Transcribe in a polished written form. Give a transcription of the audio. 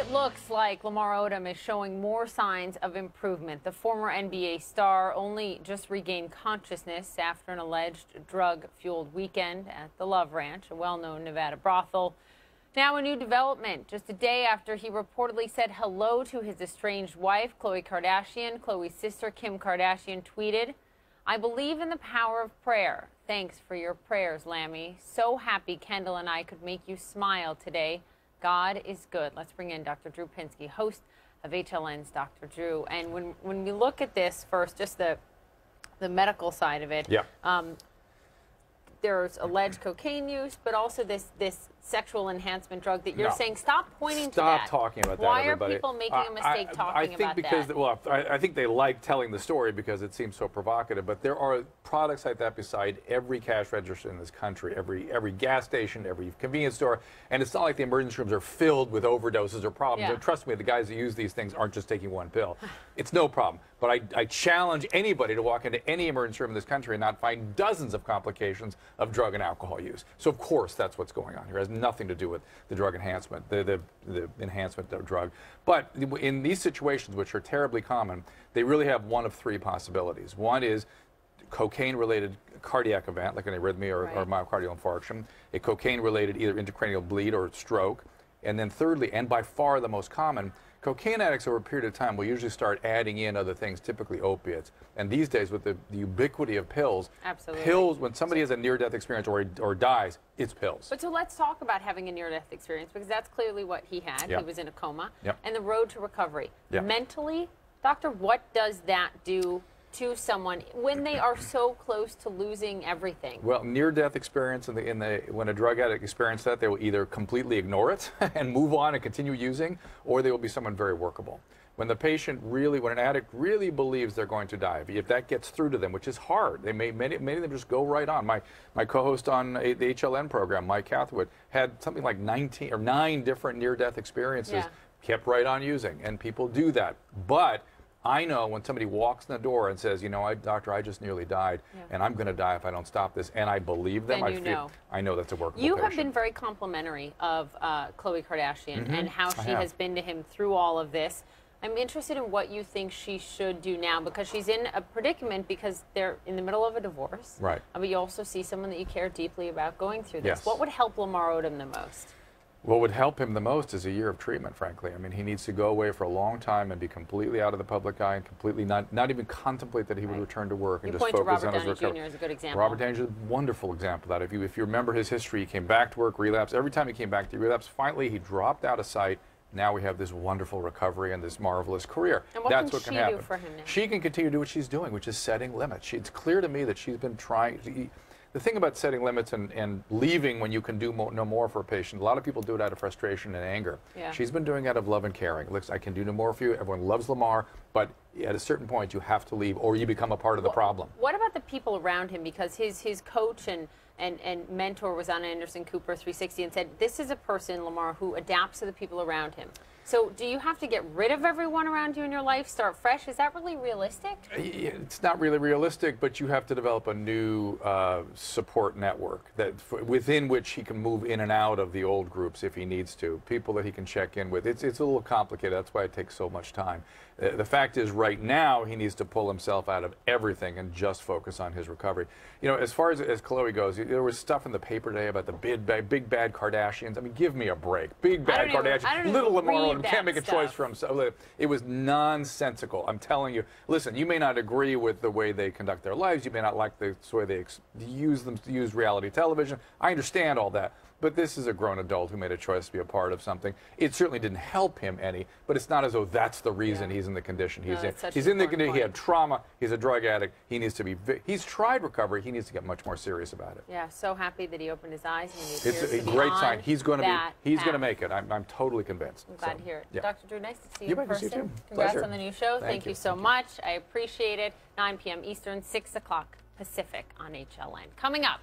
It looks like Lamar Odom is showing more signs of improvement. The former NBA star only just regained consciousness after an alleged drug-fueled weekend at the Love Ranch, a well-known Nevada brothel. Now a new development. Just a day after he reportedly said hello to his estranged wife, Khloe Kardashian, Khloe's sister, Kim Kardashian, tweeted, "I believe in the power of prayer. Thanks for your prayers, Lammy. So happy Kendall and I could make you smile today. God is good." Let's bring in Dr. Drew Pinsky, host of HLN's Dr. Drew. And when we look at this first, just the medical side of it, there's alleged cocaine use, but also this sexual enhancement drug that you're saying, stop pointing to that. Stop talking about that, Why everybody. are people making a mistake talking about that? Well, I think they like telling the story because it seems so provocative, but there are products like that beside every cash register in this country, every gas station, every convenience store, and it's not like the emergency rooms are filled with overdoses or problems. Yeah. Trust me, the guys that use these things aren't just taking one pill. It's no problem. But I challenge anybody to walk into any emergency room in this country and not find dozens of complications of drug and alcohol use. So of course that's what's going on here. It has nothing to do with the drug enhancement, the enhancement of drug. But in these situations, which are terribly common, they really have one of three possibilities. One is cocaine-related cardiac event, like an arrhythmia or myocardial infarction, a cocaine-related either intracranial bleed or stroke, and then thirdly, and by far the most common, cocaine addicts over a period of time will usually start adding in other things, typically opiates. And these days, with the ubiquity of pills, pills, when somebody has a near-death experience or dies, it's pills. But so let's talk about having a near-death experience, because that's clearly what he had. He was in a coma. And the road to recovery. Mentally, doctor, what does that do to someone when they are so close to losing everything? Well, near-death experience, when a drug addict experiences that, they will either completely ignore it and move on and continue using, or they will be someone very workable. When the patient really, when an addict really believes they're going to die, if that gets through to them, which is hard, many of them just go right on. My co-host on the HLN program, Mike Cathwood, had something like 9 different near-death experiences, kept right on using, and people do that. But I know when somebody walks in the door and says, you know, doctor, I just nearly died, and I'm going to die if I don't stop this, and I believe them, I know that's a workable patient. You have been very complimentary of Khloe Kardashian and how she has been to him through all of this. I'm interested in what you think she should do now, because she's in a predicament because they're in the middle of a divorce. Right. But you also see someone that you care deeply about going through this. What would help Lamar Odom the most? What would help him the most is a year of treatment, frankly. I mean, he needs to go away for a long time and be completely out of the public eye and completely not even contemplate that he would return to work and just focus on his recovery. Robert Downey Jr. is a good example. Robert Downey Jr. is a wonderful example of that. If you remember his history, he came back to work, relapsed. Every time he came back to relapse, finally he dropped out of sight. Now we have this wonderful recovery and this marvelous career. And That's what can she do for him now? She can continue to do what she's doing, which is setting limits. It's clear to me that she's been trying. The thing about setting limits and leaving when you can do no more for a patient, a lot of people do it out of frustration and anger. She's been doing it out of love and caring. Looks, I can do no more for you. Everyone loves Lamar, but at a certain point you have to leave or you become a part of the problem. What about the people around him? Because his coach and mentor was on Anderson Cooper 360 and said, this is a person, Lamar, who adapts to the people around him. So do you have to get rid of everyone around you in your life, start fresh? Is that really realistic? It's not really realistic, but you have to develop a new support network within which he can move in and out of the old groups if he needs to, people that he can check in with. It's a little complicated. That's why it takes so much time. The fact is, right now, he needs to pull himself out of everything and just focus on his recovery. You know, as far as Khloe goes, there was stuff in the paper today about the big bad Kardashians. I mean, give me a break. Big bad Kardashians. Little Lamar Odom can't make a choice for himself. It was nonsensical. I'm telling you. Listen, you may not agree with the way they conduct their lives. You may not like the way they use reality television. I understand all that. But this is a grown adult who made a choice to be a part of something. It certainly didn't help him any, but it's not as though that's the reason he's in the condition he's in. He's in the condition. He had trauma. He's a drug addict. He needs to be. He's tried recovery. He needs to get much more serious about it. Yeah, so happy that he opened his eyes. And it's a great sign. He's going to be. He's going to make it. I'm totally convinced. I'm glad to hear it. Yeah. Dr. Drew, nice to see you in person. See you too. Congrats Pleasure. on the new show. Thank you so much. I appreciate it. 9 p.m. Eastern, 6 o'clock Pacific on HLN. Coming up.